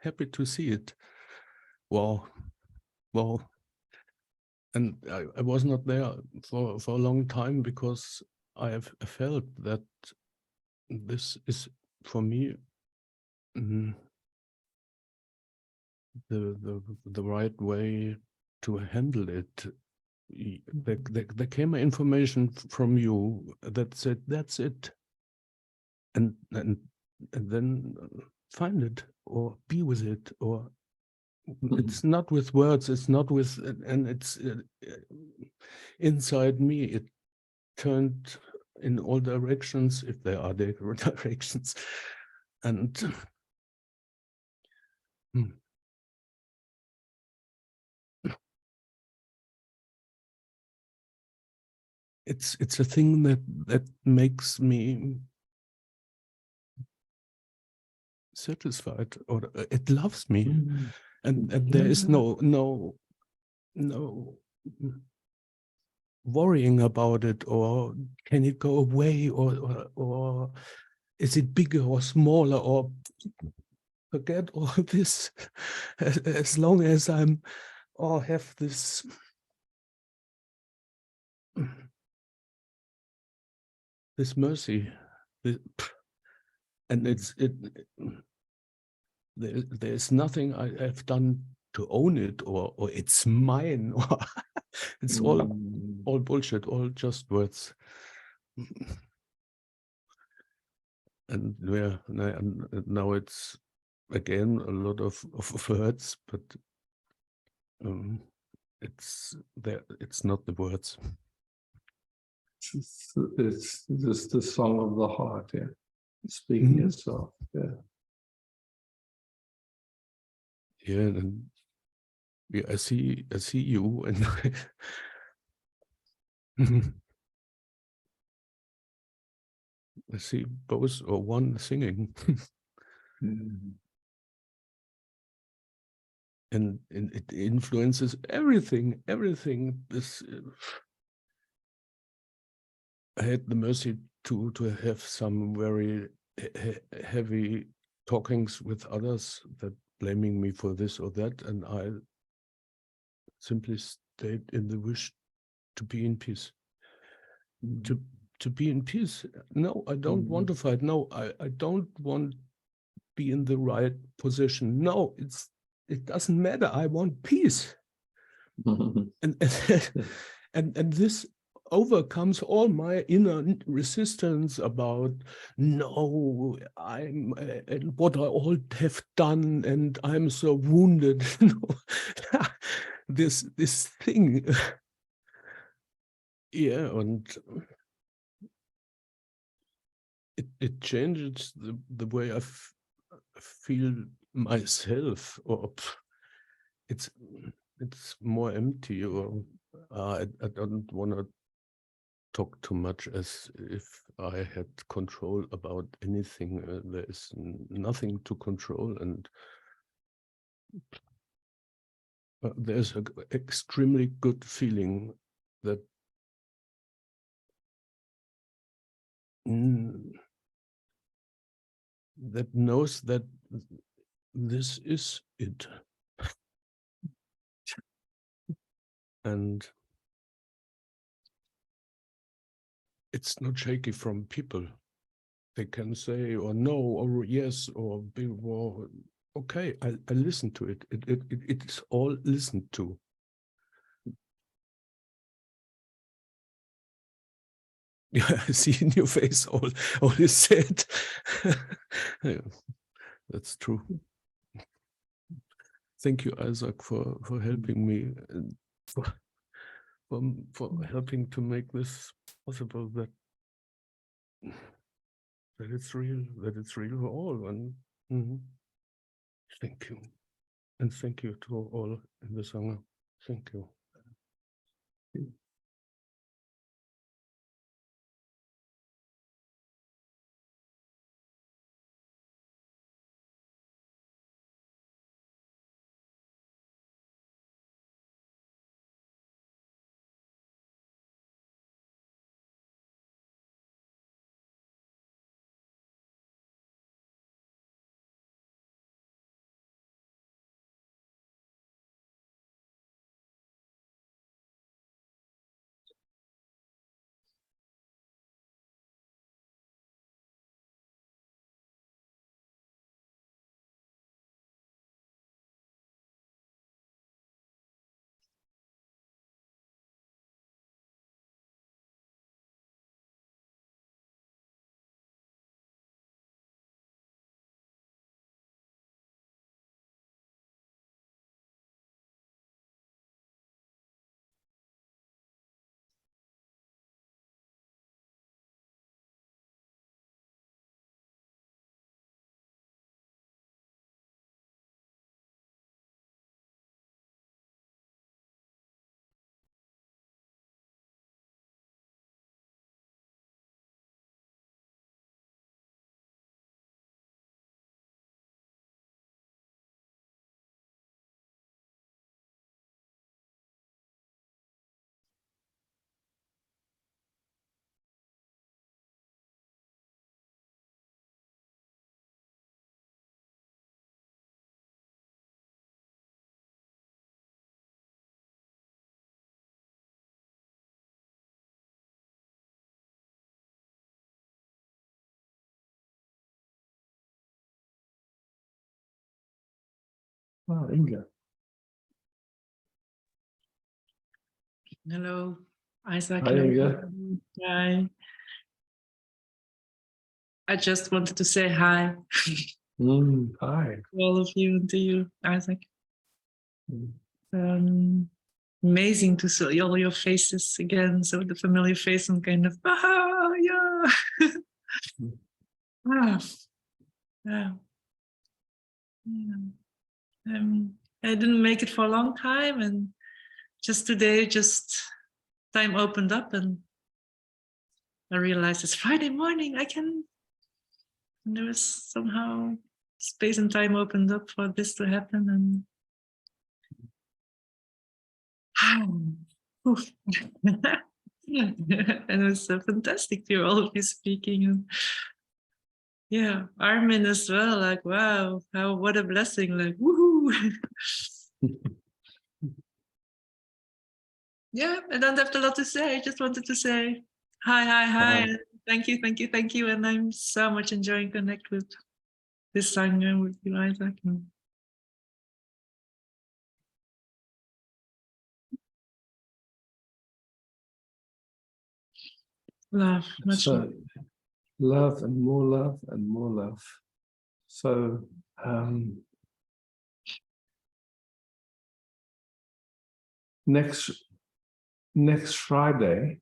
Speaker 9: happy to see it. Wow. And I was not there for a long time because I have felt that this is for me the right way to handle it. There came information from you that said that's it, and then find it or be with it, or it's not with words, it's not with, and it's inside me. It turned in all directions, if there are directions, and it's a thing that makes me satisfied, or it loves me, and there is no worrying about it, or can it go away, or is it bigger or smaller, or forget all this, as long as I'm or have this mercy, and there's nothing I have done to own it, or it's mine, or it's all bullshit, all just words. And now it's again a lot of words, but it's not the words.
Speaker 2: It's just the song of the heart, yeah. Speaking itself, yeah.
Speaker 9: Yeah, and yeah, I see you, and I see both or one singing. And it influences everything. This I had the mercy to have some very heavy talkings with others that blaming me for this or that, and I simply stayed in the wish to be in peace. To be in peace. No, I don't want to fight. No, I don't want to be in the right position. No, it doesn't matter. I want peace. And this overcomes all my inner resistance about no, I'm and what I all have done, and I'm so wounded. this thing. Yeah, and it changes the way I feel myself, or it's more empty, or I don't want to talk too much as if I had control about anything. There is nothing to control, and there's an extremely good feeling that that knows that this is it. And it's not shaky from people. They can say or no or yes or be or okay. I listen to it. It's all listened to. Yeah, I see in your face all you said. Yeah, that's true. Thank you, Isaac, for helping me and for helping to make this possible. That it's real. That it's real for all. And thank you, and thank you to all in the Sangha. Thank you.
Speaker 2: Wow, Inga.
Speaker 10: Hello, Isaac.
Speaker 2: Hi,
Speaker 10: Hello.
Speaker 2: Inga.
Speaker 10: Hi. I just wanted to say hi
Speaker 2: Hi.
Speaker 10: to all of you and to you, Isaac.
Speaker 2: Mm.
Speaker 10: Amazing to see all your faces again. So the familiar face and kind of, yeah. Ah, yeah. Yeah. I didn't make it for a long time, and just today, time opened up, and I realized it's Friday morning. And there was somehow space and time opened up for this to happen, and and it was so fantastic to hear all of you speaking. And yeah, Armin as well. Like, wow, what a blessing! Like, woohoo! Yeah, I don't have a lot to say. I just wanted to say hi. And thank you. And I'm so much enjoying connect with this Sangha with you, Isaac. Love, much
Speaker 2: So, love and more love and more love. So, next Friday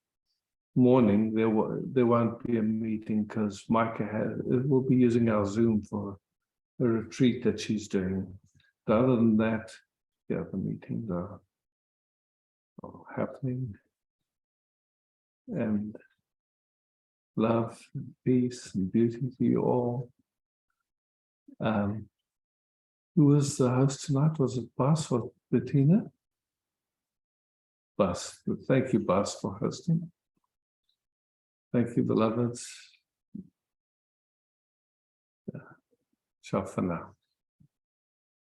Speaker 2: morning there won't be a meeting because Micah will be using our Zoom for a retreat that she's doing. But other than that, the other meetings are happening. And love, and peace, and beauty to you all. Who was the host tonight? Was it Bas or Bettina? Bas. Thank you, Bas, for hosting. Thank you, beloveds. Ciao for now.